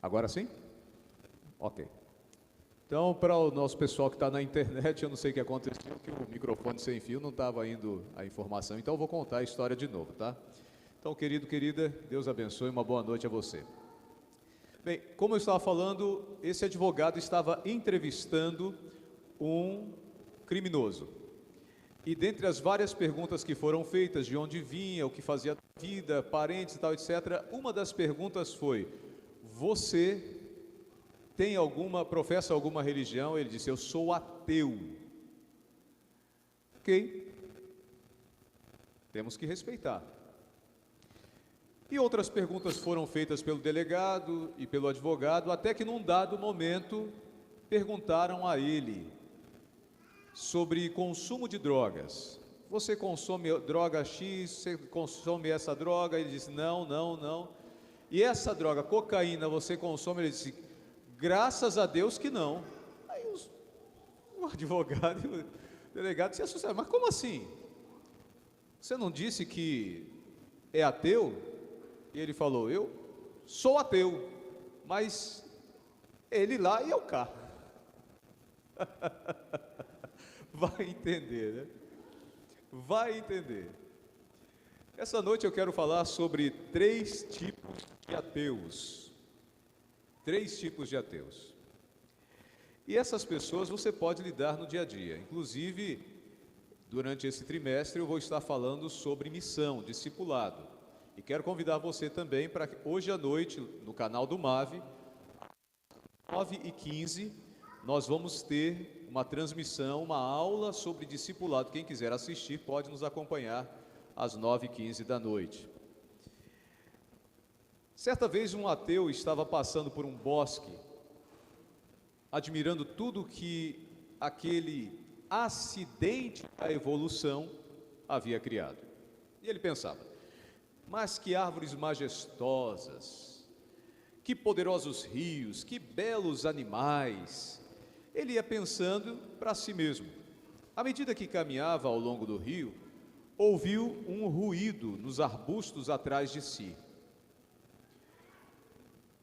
Agora sim? Ok. Então, para o nosso pessoal que está na internet, eu não sei o que aconteceu, que o microfone sem fio não estava indo a informação, então eu vou contar a história de novo, tá? Então, querido, querida, Deus abençoe, uma boa noite a você. Bem, como eu estava falando, esse advogado estava entrevistando um criminoso. E dentre as várias perguntas que foram feitas, de onde vinha, o que fazia da vida, parentes e tal, etc., uma das perguntas foi: você professa alguma religião? Ele disse: eu sou ateu. Ok, temos que respeitar. E outras perguntas foram feitas pelo delegado e pelo advogado, até que num dado momento perguntaram a ele sobre consumo de drogas. Você consome droga X, você consome essa droga? Ele disse: não, não, não. E essa droga, cocaína, você consome? Ele disse: graças a Deus que não. Aí o advogado e o delegado se assustaram: mas como assim? Você não disse que é ateu? E ele falou: eu sou ateu, mas ele lá e eu cá. Vai entender, né? Vai entender. Essa noite eu quero falar sobre 3 tipos de ateus. 3 tipos de ateus. E essas pessoas você pode lidar no dia a dia. Inclusive, durante esse trimestre eu vou estar falando sobre missão, discipulado. E quero convidar você também para que hoje à noite, no canal do MAV, às 9h15, nós vamos ter uma transmissão, uma aula sobre discipulado. Quem quiser assistir pode nos acompanhar às 9h15 da noite. Certa vez um ateu estava passando por um bosque, admirando tudo que aquele acidente da evolução havia criado. E ele pensava: mas que árvores majestosas, que poderosos rios, que belos animais. Ele ia pensando para si mesmo. À medida que caminhava ao longo do rio, ouviu um ruído nos arbustos atrás de si.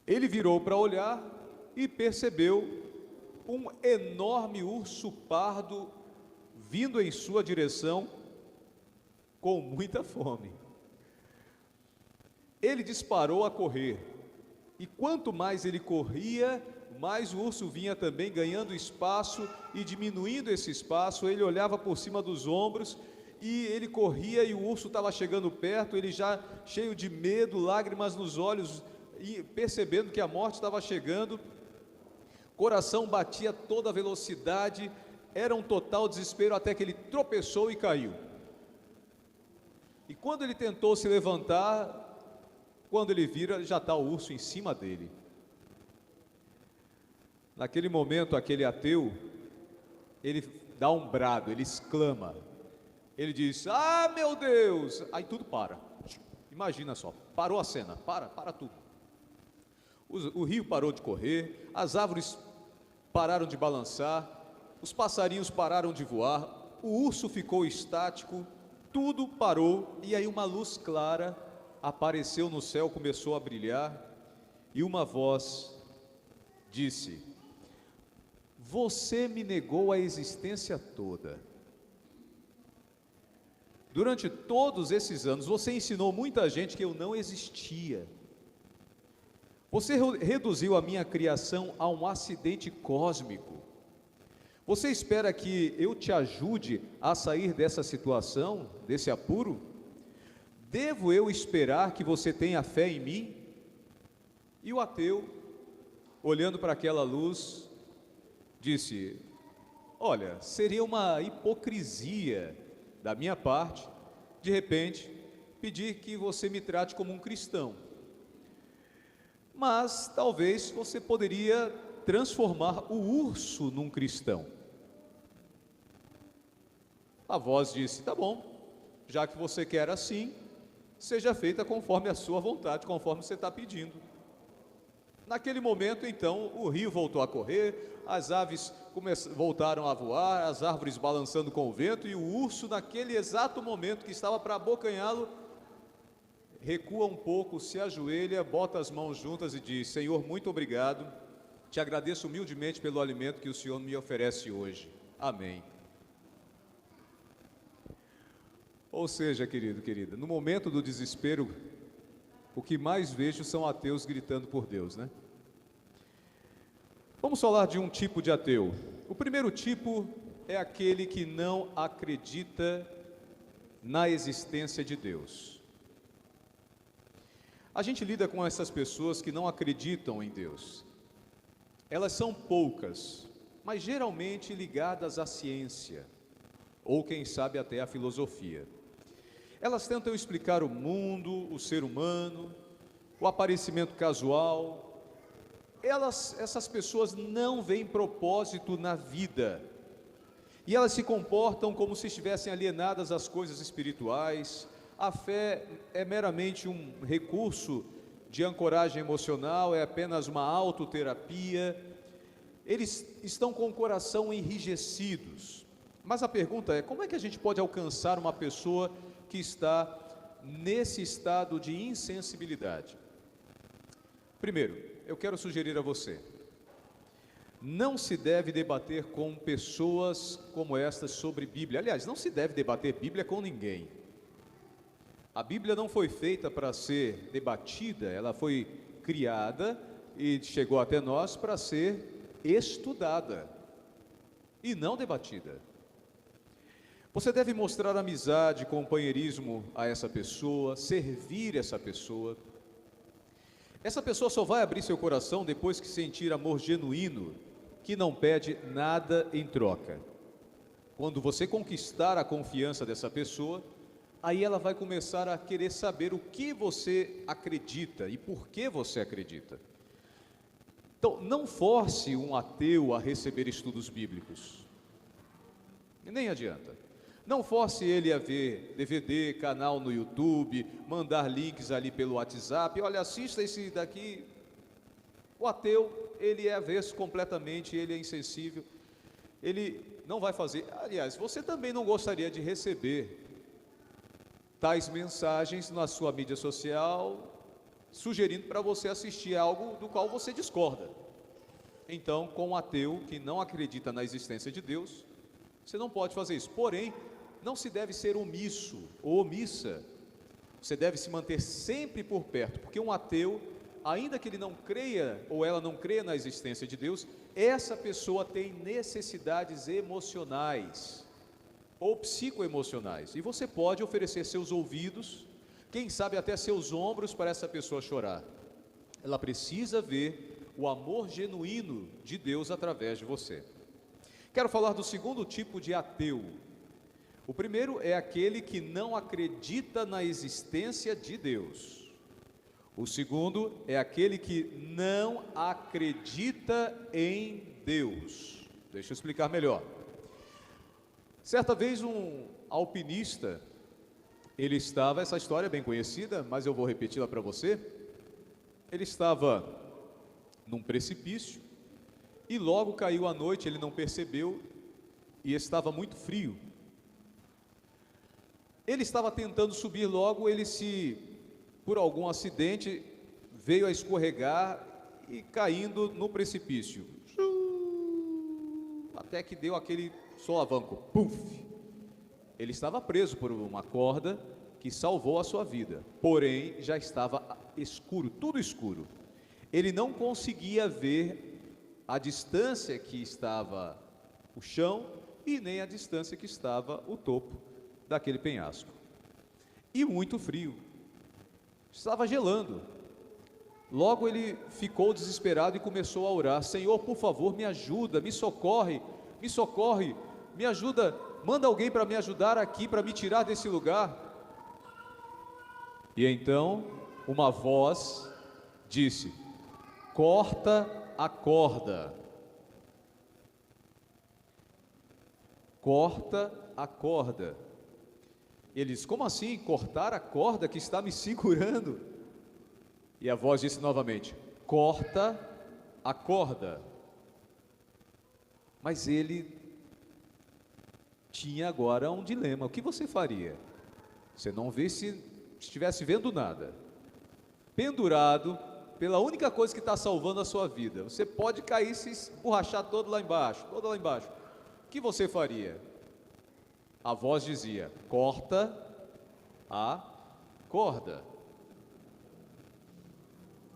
Ele virou para olhar e percebeu um enorme urso pardo vindo em sua direção com muita fome. Ele disparou a correr, e quanto mais ele corria, mais o urso vinha também ganhando espaço e diminuindo esse espaço. Ele olhava por cima dos ombros e ele corria, e o urso estava chegando perto, ele já cheio de medo, lágrimas nos olhos, e percebendo que a morte estava chegando. Coração batia a toda velocidade, era um total desespero, até que ele tropeçou e caiu. E quando ele tentou se levantar, quando ele vira, já está o urso em cima dele. Naquele momento, aquele ateu, ele dá um brado, ele exclama, ele diz: ah, meu Deus! Aí tudo para. Imagina só, parou a cena, para tudo. O rio parou de correr, as árvores pararam de balançar, os passarinhos pararam de voar, o urso ficou estático, tudo parou. E aí uma luz clara apareceu no céu, começou a brilhar, e uma voz disse: você me negou a existência toda. Durante todos esses anos, você ensinou muita gente que eu não existia. Você reduziu a minha criação a um acidente cósmico. Você espera que eu te ajude a sair dessa situação, desse apuro? Devo eu esperar que você tenha fé em mim? E o ateu, olhando para aquela luz, disse: olha, seria uma hipocrisia da minha parte, de repente, pedir que você me trate como um cristão. Mas talvez você poderia transformar o urso num cristão. A voz disse: tá bom, já que você quer assim, seja feita conforme a sua vontade, conforme você está pedindo. Naquele momento, então, o rio voltou a correr, as aves voltaram a voar, as árvores balançando com o vento, e o urso, naquele exato momento que estava para abocanhá-lo, recua um pouco, se ajoelha, bota as mãos juntas e diz: Senhor, muito obrigado, te agradeço humildemente pelo alimento que o Senhor me oferece hoje. Amém. Ou seja, querido, querida, no momento do desespero, o que mais vejo são ateus gritando por Deus, né? Vamos falar de um tipo de ateu. O primeiro tipo é aquele que não acredita na existência de Deus. A gente lida com essas pessoas que não acreditam em Deus. Elas são poucas, mas geralmente ligadas à ciência, ou quem sabe até à filosofia. Elas tentam explicar o mundo, o ser humano, o aparecimento casual. Essas pessoas não veem propósito na vida. E elas se comportam como se estivessem alienadas às coisas espirituais. A fé é meramente um recurso de ancoragem emocional, é apenas uma autoterapia. Eles estão com o coração enrijecidos. Mas a pergunta é: como é que a gente pode alcançar uma pessoa que está nesse estado de insensibilidade? Primeiro, eu quero sugerir a você: não se deve debater com pessoas como estas sobre Bíblia. Aliás, não se deve debater Bíblia com ninguém. A Bíblia não foi feita para ser debatida, ela foi criada e chegou até nós para ser estudada e não debatida. Você deve mostrar amizade, companheirismo a essa pessoa, servir essa pessoa. Essa pessoa só vai abrir seu coração depois que sentir amor genuíno, que não pede nada em troca. Quando você conquistar a confiança dessa pessoa, aí ela vai começar a querer saber o que você acredita e por que você acredita. Então, não force um ateu a receber estudos bíblicos. Nem adianta. Não force ele a ver DVD, canal no YouTube, mandar links ali pelo WhatsApp. Olha, assista esse daqui. O ateu, ele é avesso completamente, ele é insensível. Ele não vai fazer. Aliás, você também não gostaria de receber tais mensagens na sua mídia social, sugerindo para você assistir algo do qual você discorda. Então, com um ateu que não acredita na existência de Deus, você não pode fazer isso. Porém, não se deve ser omisso ou omissa. Você deve se manter sempre por perto, porque um ateu, ainda que ele não creia ou ela não creia na existência de Deus, essa pessoa tem necessidades emocionais ou psicoemocionais, e você pode oferecer seus ouvidos, quem sabe até seus ombros para essa pessoa chorar. Ela precisa ver o amor genuíno de Deus através de você. Quero falar do segundo tipo de ateu. O primeiro é aquele que não acredita na existência de Deus. O segundo é aquele que não acredita em Deus. Deixa eu explicar melhor. Certa vez um alpinista, essa história é bem conhecida, mas eu vou repeti-la para você. Ele estava num precipício e logo caiu a noite, ele não percebeu e estava muito frio. Ele estava tentando subir logo, por algum acidente, veio a escorregar e caindo no precipício. Até que deu aquele solavanco, puf! Ele estava preso por uma corda que salvou a sua vida, porém já estava escuro, tudo escuro. Ele não conseguia ver a distância que estava o chão e nem a distância que estava o topo daquele penhasco. E muito frio, estava gelando. Logo ele ficou desesperado e começou a orar: Senhor, por favor, me ajuda, me socorre, me ajuda, manda alguém para me ajudar aqui, para me tirar desse lugar. E então uma voz disse: corta a corda. Corta a corda. Ele disse: como assim cortar a corda que está me segurando? E a voz disse novamente: corta a corda. Mas ele tinha agora um dilema: o que você faria? Você não vê se estivesse vendo nada, pendurado pela única coisa que está salvando a sua vida, você pode cair e se esborrachar todo lá embaixo, o que você faria? A voz dizia: corta a corda.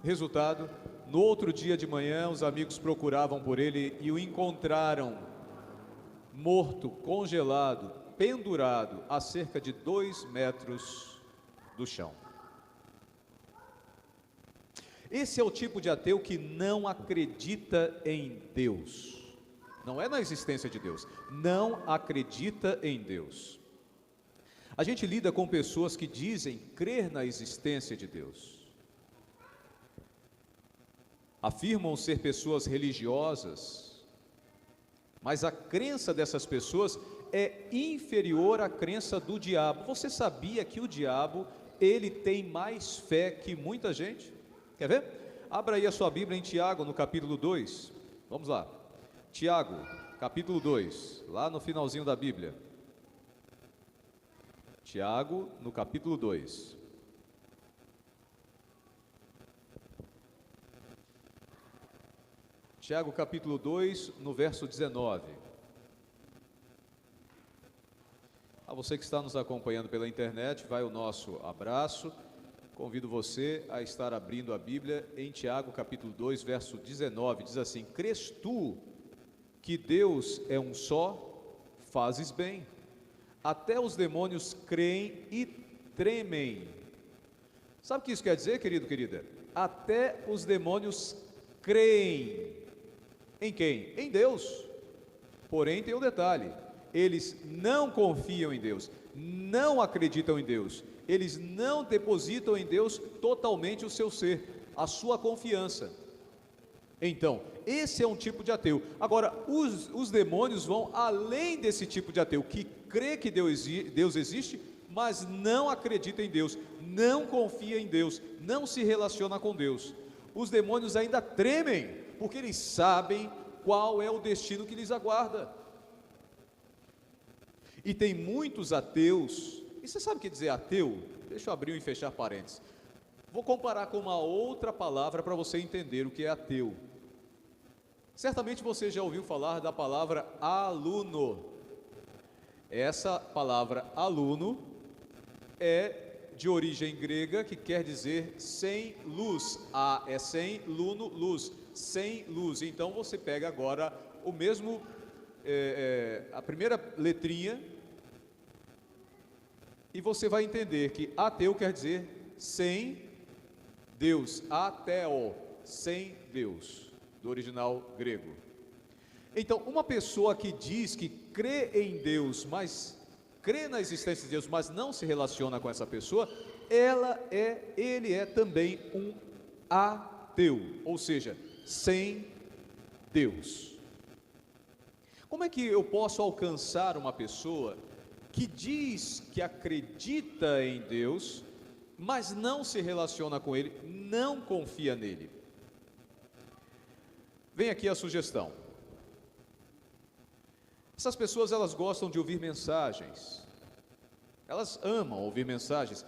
Resultado, no outro dia de manhã, os amigos procuravam por ele e o encontraram morto, congelado, pendurado a cerca de 2 metros do chão. Esse é o tipo de ateu que não acredita em Deus. Não é na existência de Deus, não acredita em Deus. A gente lida com pessoas que dizem crer na existência de Deus. Afirmam ser pessoas religiosas, mas a crença dessas pessoas é inferior à crença do diabo. Você sabia que o diabo, ele tem mais fé que muita gente? Quer ver? Abra aí a sua Bíblia em Tiago, no capítulo 2. Vamos lá. Tiago, capítulo 2, lá no finalzinho da Bíblia. Tiago, no capítulo 2. Tiago, capítulo 2, no verso 19. A você que está nos acompanhando pela internet, vai o nosso abraço. Convido você a estar abrindo a Bíblia em Tiago, capítulo 2, verso 19. Diz assim: crês tu que Deus é um só? Fazes bem. Até os demônios creem e tremem. Sabe o que isso quer dizer, querido, querida? Até os demônios creem. Em quem? Em Deus. Porém tem um detalhe: eles não confiam em Deus, não acreditam em Deus, eles não depositam em Deus totalmente o seu ser, a sua confiança. Então, esse é um tipo de ateu. Agora, os demônios vão além desse tipo de ateu, que crê que Deus existe, mas não acredita em Deus, não confia em Deus, não se relaciona com Deus. Os demônios ainda tremem, porque eles sabem qual é o destino que lhes aguarda. E tem muitos ateus, e você sabe o que dizer ateu? Deixa eu abrir e fechar parênteses. Vou comparar com uma outra palavra para você entender o que é ateu. Certamente você já ouviu falar da palavra aluno. Essa palavra aluno é de origem grega, que quer dizer sem luz. A é sem, luno, luz, sem luz. Então você pega agora o mesmo, a primeira letrinha, e você vai entender que ateu quer dizer sem Deus, ateo, sem Deus, do original grego. Então, uma pessoa que diz que crê em Deus, mas crê na existência de Deus, mas não se relaciona com essa pessoa, ele é também um ateu, ou seja, sem Deus. Como é que eu posso alcançar uma pessoa que diz que acredita em Deus, mas não se relaciona com Ele, não confia nele? Vem aqui a sugestão. Essas pessoas, elas gostam de ouvir mensagens, elas amam ouvir mensagens.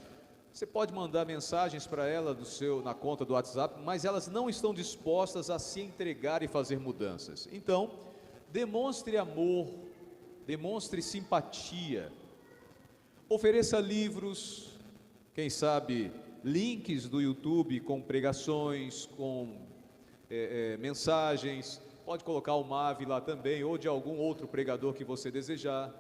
Você pode mandar mensagens para ela na conta do WhatsApp, mas elas não estão dispostas a se entregar e fazer mudanças. Então, demonstre amor, demonstre simpatia, ofereça livros, quem sabe links do YouTube com pregações, com mensagens. Pode colocar o Mave lá também, ou de algum outro pregador que você desejar.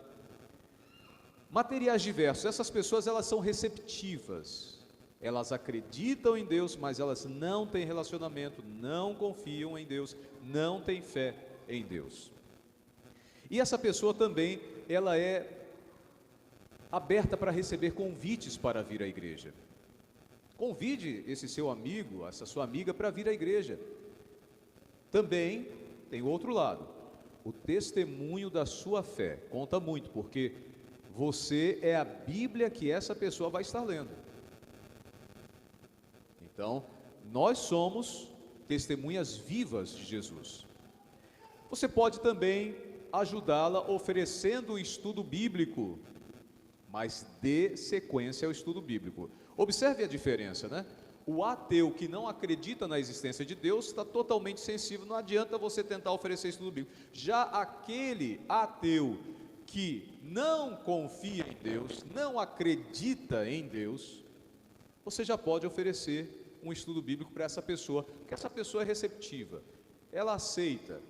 Materiais diversos. Essas pessoas, elas são receptivas, elas acreditam em Deus, mas elas não têm relacionamento, não confiam em Deus, não têm fé em Deus. E essa pessoa também, ela é aberta para receber convites para vir à igreja. Convide esse seu amigo, essa sua amiga para vir à igreja. Também tem o outro lado, o testemunho da sua fé conta muito, porque você é a Bíblia que essa pessoa vai estar lendo. Então, nós somos testemunhas vivas de Jesus. Você pode também ajudá-la oferecendo o estudo bíblico, mas dê sequência ao estudo bíblico. Observe a diferença, né? O ateu que não acredita na existência de Deus está totalmente sensível, não adianta você tentar oferecer estudo bíblico. Já aquele ateu que não confia em Deus, não acredita em Deus, você já pode oferecer um estudo bíblico para essa pessoa, porque essa pessoa é receptiva, ela aceita,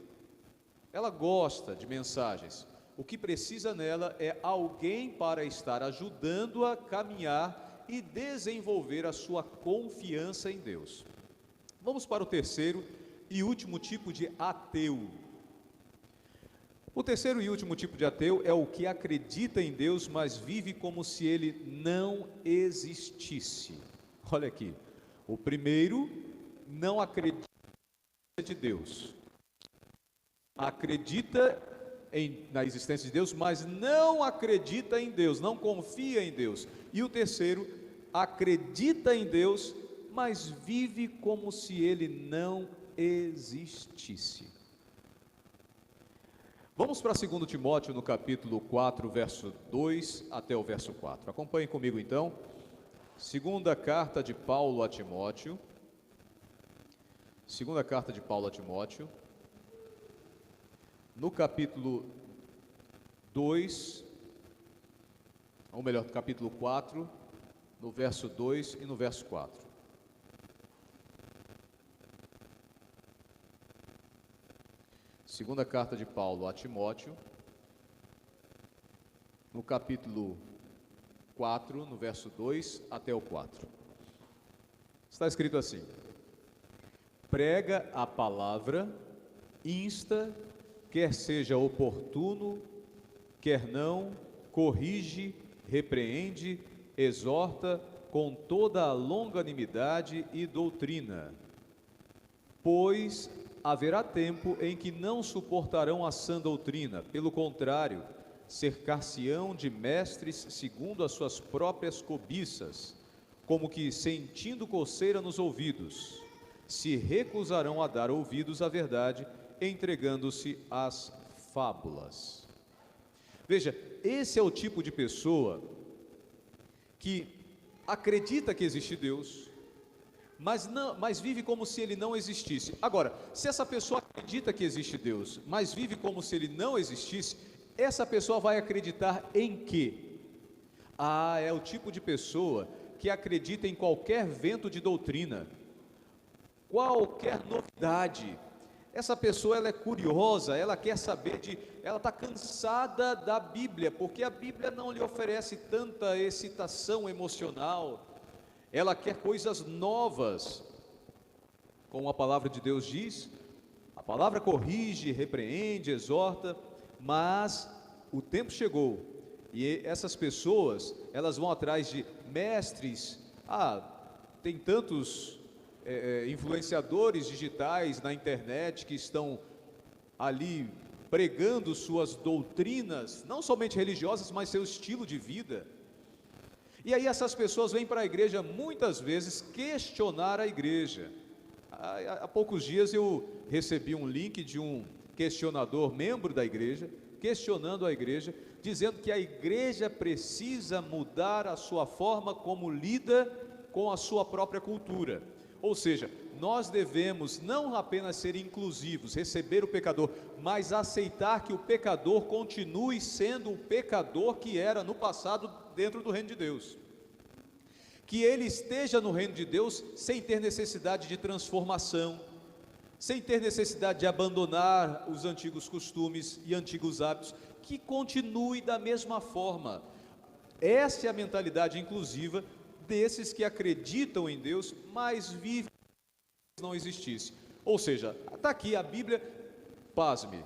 ela gosta de mensagens. O que precisa nela é alguém para estar ajudando-a a caminhar e desenvolver a sua confiança em Deus. Vamos para o terceiro e último tipo de ateu. O terceiro e último tipo de ateu é o que acredita em Deus, mas vive como se ele não existisse. Olha aqui, o primeiro não acredita de Deus, acredita na existência de Deus, mas não acredita em Deus, não confia em Deus. E o terceiro acredita em Deus, mas vive como se ele não existisse. Vamos para 2 Timóteo no capítulo 4, verso 2 até o verso 4. Acompanhem comigo então. Segunda carta de Paulo a Timóteo. Segunda carta de Paulo a Timóteo, no capítulo 2, ou melhor, no capítulo 4, no verso 2 e no verso 4. Segunda carta de Paulo a Timóteo, no capítulo 4, no verso 2 até o 4. Está escrito assim: prega a palavra, insta, quer seja oportuno, quer não, corrige, repreende, exorta com toda a longanimidade e doutrina. Pois haverá tempo em que não suportarão a sã doutrina, pelo contrário, cercar-se-ão de mestres segundo as suas próprias cobiças, como que sentindo coceira nos ouvidos, se recusarão a dar ouvidos à verdade, entregando-se às fábulas. Veja, esse é o tipo de pessoa que acredita que existe Deus, mas vive como se ele não existisse. Agora, se essa pessoa acredita que existe Deus, mas vive como se ele não existisse, essa pessoa vai acreditar em quê? É o tipo de pessoa que acredita em qualquer vento de doutrina, qualquer novidade. Essa pessoa, ela é curiosa, ela quer saber ela está cansada da Bíblia, porque a Bíblia não lhe oferece tanta excitação emocional. Ela quer coisas novas. Como a palavra de Deus diz, a palavra corrige, repreende, exorta, mas o tempo chegou e essas pessoas, elas vão atrás de mestres. Tem tantos influenciadores digitais na internet que estão ali pregando suas doutrinas, não somente religiosas, mas seu estilo de vida. E aí essas pessoas vêm para a igreja muitas vezes questionar a igreja. Há poucos dias eu recebi um link de um questionador, membro da igreja, questionando a igreja, dizendo que a igreja precisa mudar a sua forma como lida com a sua própria cultura. Ou seja, nós devemos não apenas ser inclusivos, receber o pecador, mas aceitar que o pecador continue sendo o pecador que era no passado dentro do reino de Deus. Que ele esteja no reino de Deus sem ter necessidade de transformação, sem ter necessidade de abandonar os antigos costumes e antigos hábitos, que continue da mesma forma. Essa é a mentalidade inclusiva desses que acreditam em Deus, mas vivem como se não existisse. Ou seja, está aqui a Bíblia, pasme,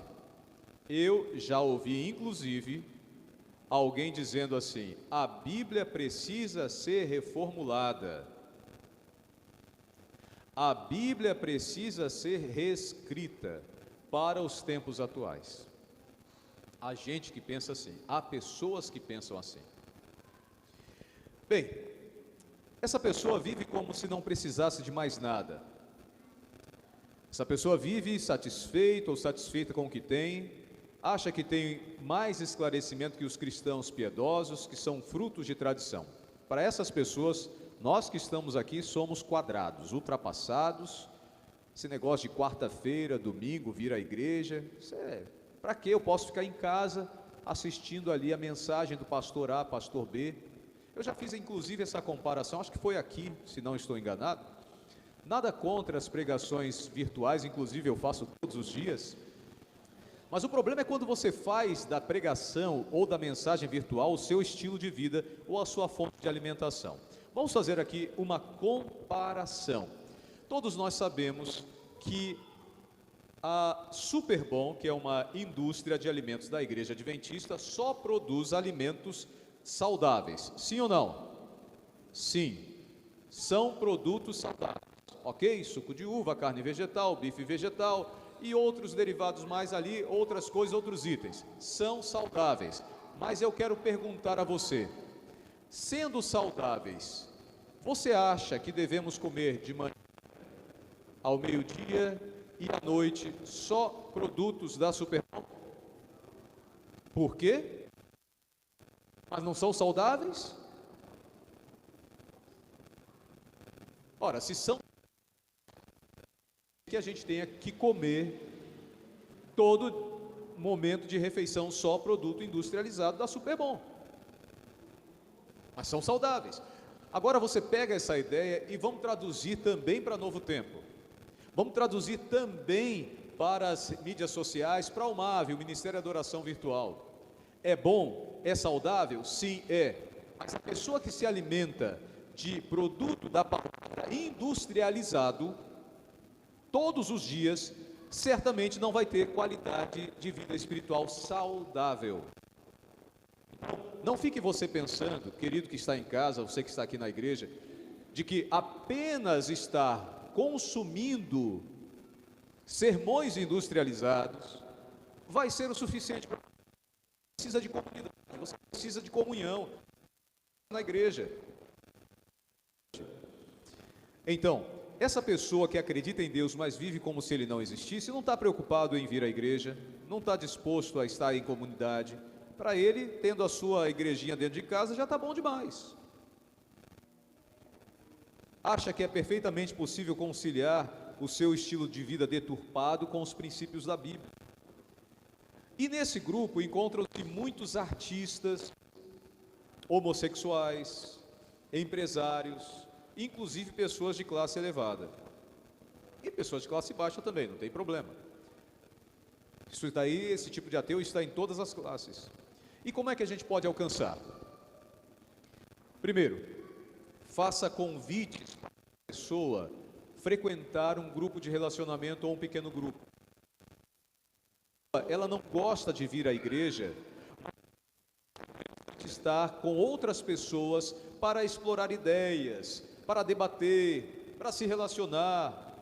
eu já ouvi inclusive alguém dizendo assim: a Bíblia precisa ser reformulada, a Bíblia precisa ser reescrita para os tempos atuais. Há gente que pensa assim, há pessoas que pensam assim. Bem, essa pessoa vive como se não precisasse de mais nada. Essa pessoa vive satisfeita ou satisfeita com o que tem, acha que tem mais esclarecimento que os cristãos piedosos, que são frutos de tradição. Para essas pessoas, Nós que estamos aqui somos quadrados, ultrapassados. Esse negócio de quarta-feira, domingo, vir à igreja, para que eu posso ficar em casa assistindo ali a mensagem do pastor A, pastor B? Eu já fiz inclusive essa comparação, acho que foi aqui, se não estou enganado. Nada contra as pregações virtuais, inclusive eu faço todos os dias. Mas o problema é quando você faz da pregação ou da mensagem virtual o seu estilo de vida ou a sua fonte de alimentação. Vamos fazer aqui uma comparação. Todos nós sabemos que a Superbom, que é uma indústria de alimentos da Igreja Adventista, só produz alimentos saudáveis. Sim ou não? Sim. São produtos saudáveis. Ok? Suco de uva, carne vegetal, bife vegetal e outros derivados mais ali, outras coisas, outros itens. São saudáveis. Mas eu quero perguntar a você, sendo saudáveis, você acha que devemos comer de manhã, ao meio-dia e à noite só produtos da Superbom? Por quê? Mas não são saudáveis? Ora, se são, que a gente tenha que comer todo momento de refeição só produto industrializado da Superbom. Mas são saudáveis. Agora você pega essa ideia e vamos traduzir também para Novo Tempo. Vamos traduzir também para as mídias sociais, para o MAV, o Ministério da Adoração Virtual. É bom? É saudável? Sim, é. Mas a pessoa que se alimenta de produto da palavra industrializado, todos os dias, certamente não vai ter qualidade de vida espiritual saudável. Não fique você pensando, querido que está em casa, você que está aqui na igreja, de que apenas estar consumindo sermões industrializados vai ser o suficiente para você. Precisa de comunidade, você precisa de comunhão na igreja. Então, essa pessoa que acredita em Deus, mas vive como se Ele não existisse, não está preocupado em vir à igreja, não está disposto a estar em comunidade. Para ele, tendo a sua igrejinha dentro de casa, já está bom demais. Acha que é perfeitamente possível conciliar o seu estilo de vida deturpado com os princípios da Bíblia. E nesse grupo encontram-se muitos artistas, homossexuais, empresários, inclusive pessoas de classe elevada. E pessoas de classe baixa também, não tem problema. Isso daí, esse tipo de ateu está em todas as classes. E como é que a gente pode alcançar? Primeiro, faça convites para a pessoa frequentar um grupo de relacionamento ou um pequeno grupo. Ela não gosta de vir à igreja, mas estar com outras pessoas para explorar ideias, para debater, para se relacionar.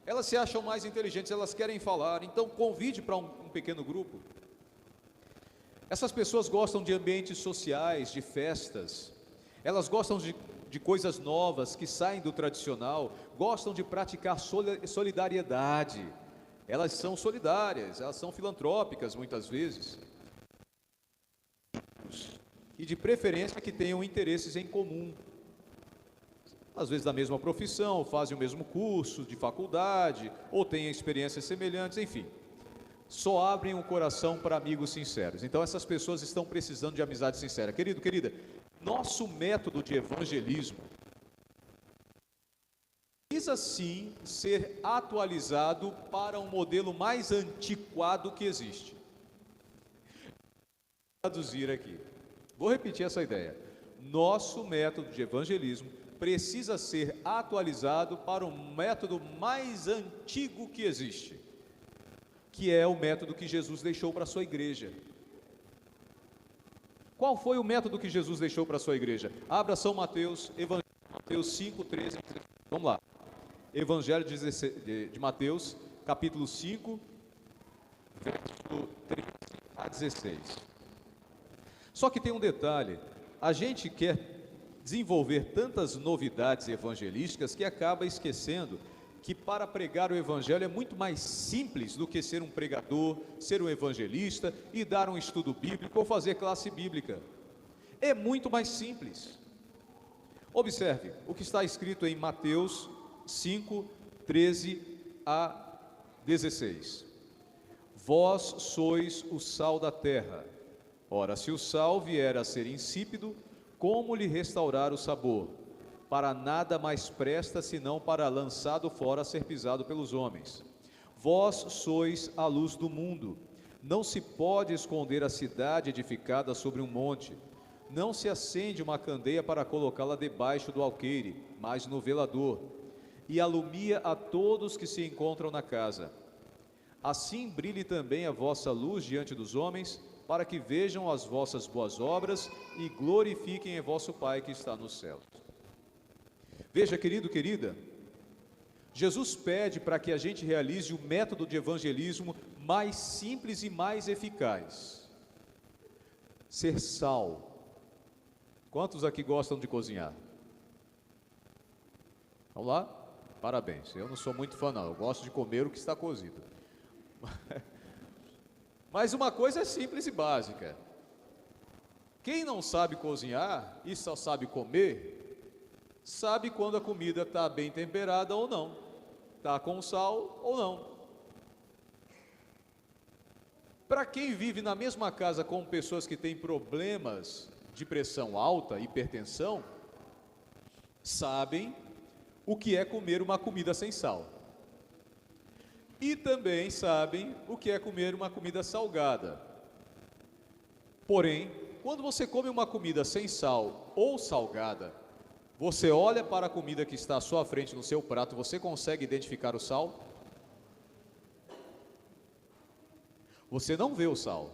Elas se acham mais inteligentes, elas querem falar, então convide para um pequeno grupo. Essas pessoas gostam de ambientes sociais, de festas, elas gostam de coisas novas que saem do tradicional, gostam de praticar solidariedade. Elas são solidárias, elas são filantrópicas muitas vezes. E de preferência que tenham interesses em comum. Às vezes da mesma profissão, fazem o mesmo curso de faculdade, ou têm experiências semelhantes, enfim. Só abrem o coração para amigos sinceros. Então essas pessoas estão precisando de amizade sincera. Querido, querida, nosso método de evangelismo precisa sim ser atualizado para um modelo mais antiquado que existe. Vou traduzir aqui. Vou repetir essa ideia. Nosso método de evangelismo precisa ser atualizado para um método mais antigo que existe, que é o método que Jesus deixou para a sua igreja. Qual foi o método que Jesus deixou para a sua igreja? Abra São Mateus, Evangelho de Mateus 5, 13. Vamos lá. Evangelho de Mateus, capítulo 5, verso 13 a 16. Só que tem um detalhe, a gente quer desenvolver tantas novidades evangelísticas que acaba esquecendo que para pregar o evangelho é muito mais simples do que ser um pregador, ser um evangelista e dar um estudo bíblico ou fazer classe bíblica. É muito mais simples. Observe o que está escrito em Mateus 5, 13 a 16. Vós sois o sal da terra. Ora, se o sal vier a ser insípido, como lhe restaurar o sabor? Para nada mais presta, senão para lançado fora, ser pisado pelos homens. Vós sois a luz do mundo. Não se pode esconder a cidade edificada sobre um monte. Não se acende uma candeia para colocá-la debaixo do alqueire, mas no velador, e alumia a todos que se encontram na casa. Assim brilhe também a vossa luz diante dos homens, para que vejam as vossas boas obras e glorifiquem a vosso Pai que está nos céus. Veja, querido, querida, Jesus pede para que a gente realize o método de evangelismo mais simples e mais eficaz. Ser sal. Quantos aqui gostam de cozinhar? Vamos lá? Parabéns. Eu não sou muito fã, não. Eu gosto de comer o que está cozido. Mas uma coisa é simples e básica. Quem não sabe cozinhar e só sabe comer, sabe quando a comida está bem temperada ou não, está com sal ou não. Para quem vive na mesma casa com pessoas que têm problemas de pressão alta, hipertensão, sabem o que é comer uma comida sem sal. E também sabem o que é comer uma comida salgada. Porém, quando você come uma comida sem sal ou salgada, você olha para a comida que está à sua frente no seu prato, você consegue identificar o sal? Você não vê o sal,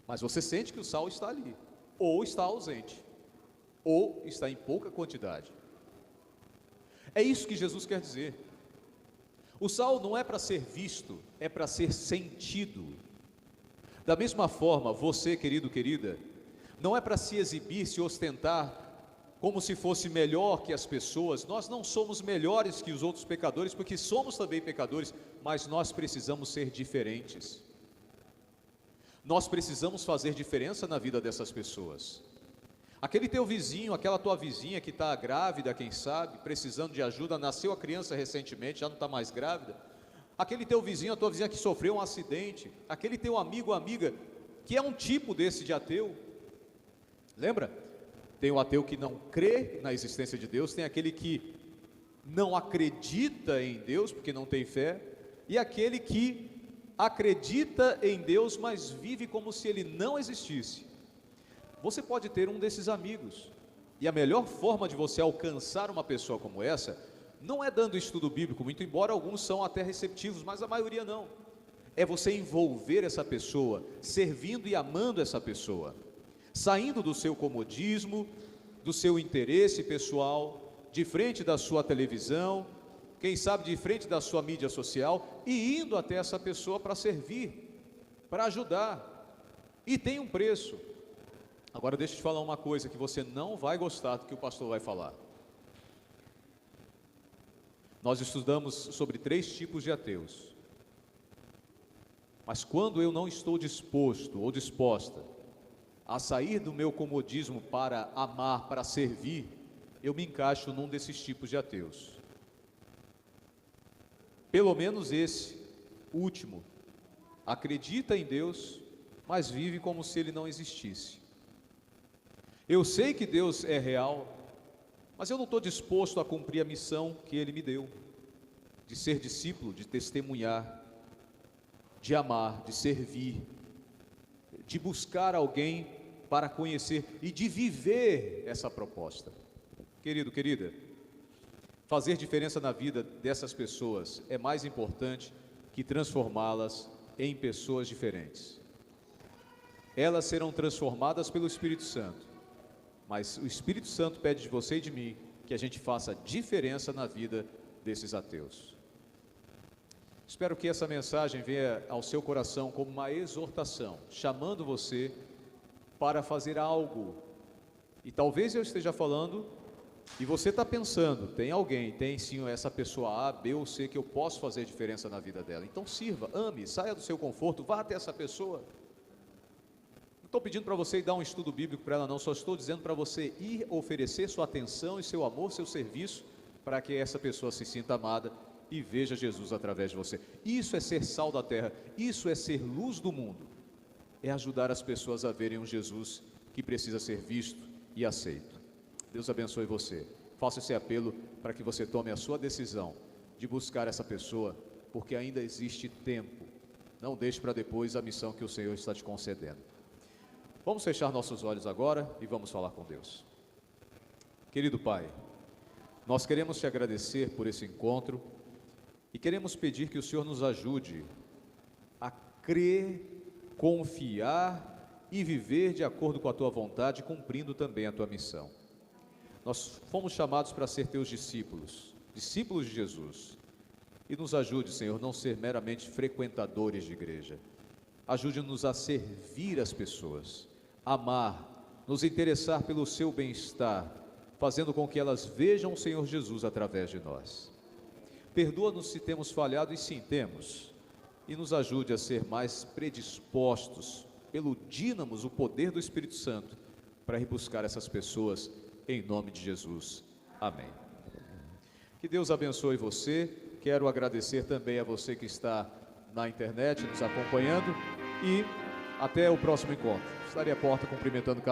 mas você sente que o sal está ali, ou está ausente, ou está em pouca quantidade. É isso que Jesus quer dizer. O sal não é para ser visto, é para ser sentido. Da mesma forma, você, querido, querida, não é para se exibir, se ostentar como se fosse melhor que as pessoas. Nós não somos melhores que os outros pecadores, porque somos também pecadores, mas nós precisamos ser diferentes. Nós precisamos fazer diferença na vida dessas pessoas. Aquele teu vizinho, aquela tua vizinha que está grávida, quem sabe, precisando de ajuda, nasceu a criança recentemente, já não está mais grávida. Aquele teu vizinho, a tua vizinha que sofreu um acidente, aquele teu amigo ou amiga, que é um tipo desse de ateu. Lembra? Tem o ateu que não crê na existência de Deus, tem aquele que não acredita em Deus, porque não tem fé, e aquele que acredita em Deus, mas vive como se Ele não existisse. Você pode ter um desses amigos, e a melhor forma de você alcançar uma pessoa como essa, não é dando estudo bíblico, muito embora alguns são até receptivos, mas a maioria não. É você envolver essa pessoa, servindo e amando essa pessoa, saindo do seu comodismo, do seu interesse pessoal, de frente da sua televisão, quem sabe de frente da sua mídia social, e indo até essa pessoa para servir, para ajudar, e tem um preço. Agora deixa eu te falar uma coisa que você não vai gostar do que o pastor vai falar. Nós estudamos sobre 3 tipos de ateus. Mas quando eu não estou disposto ou disposta a sair do meu comodismo para amar, para servir, eu me encaixo num desses tipos de ateus. Pelo menos esse último acredita em Deus, mas vive como se Ele não existisse. Eu sei que Deus é real, mas eu não estou disposto a cumprir a missão que Ele me deu, de ser discípulo, de testemunhar, de amar, de servir, de buscar alguém para conhecer e de viver essa proposta. Querido, querida, fazer diferença na vida dessas pessoas é mais importante que transformá-las em pessoas diferentes. Elas serão transformadas pelo Espírito Santo, mas o Espírito Santo pede de você e de mim que a gente faça diferença na vida desses ateus. Espero que essa mensagem venha ao seu coração como uma exortação, chamando você para fazer algo. E talvez eu esteja falando e você está pensando, tem alguém, tem sim essa pessoa A, B ou C que eu posso fazer diferença na vida dela. Então sirva, ame, saia do seu conforto, vá até essa pessoa. Não estou pedindo para você ir dar um estudo bíblico para ela, não, só estou dizendo para você ir oferecer sua atenção e seu amor, seu serviço, para que essa pessoa se sinta amada e veja Jesus através de você. Isso é ser sal da terra, isso é ser luz do mundo, é ajudar as pessoas a verem um Jesus que precisa ser visto e aceito. Deus abençoe você. Faça esse apelo para que você tome a sua decisão de buscar essa pessoa, porque ainda existe tempo. Não deixe para depois a missão que o Senhor está te concedendo. Vamos fechar nossos olhos agora e vamos falar com Deus. Querido Pai, nós queremos te agradecer por esse encontro e queremos pedir que o Senhor nos ajude a crer, confiar e viver de acordo com a tua vontade, cumprindo também a tua missão. Nós fomos chamados para ser teus discípulos, discípulos de Jesus. E nos ajude, Senhor, não ser meramente frequentadores de igreja. Ajude-nos a servir as pessoas, amar, nos interessar pelo seu bem-estar, fazendo com que elas vejam o Senhor Jesus através de nós. Perdoa-nos se temos falhado, e sim, temos. E nos ajude a ser mais predispostos pelo dínamos, o poder do Espírito Santo, para ir buscar essas pessoas em nome de Jesus. Amém. Que Deus abençoe você. Quero agradecer também a você que está na internet nos acompanhando e até o próximo encontro. Estarei à porta cumprimentando cada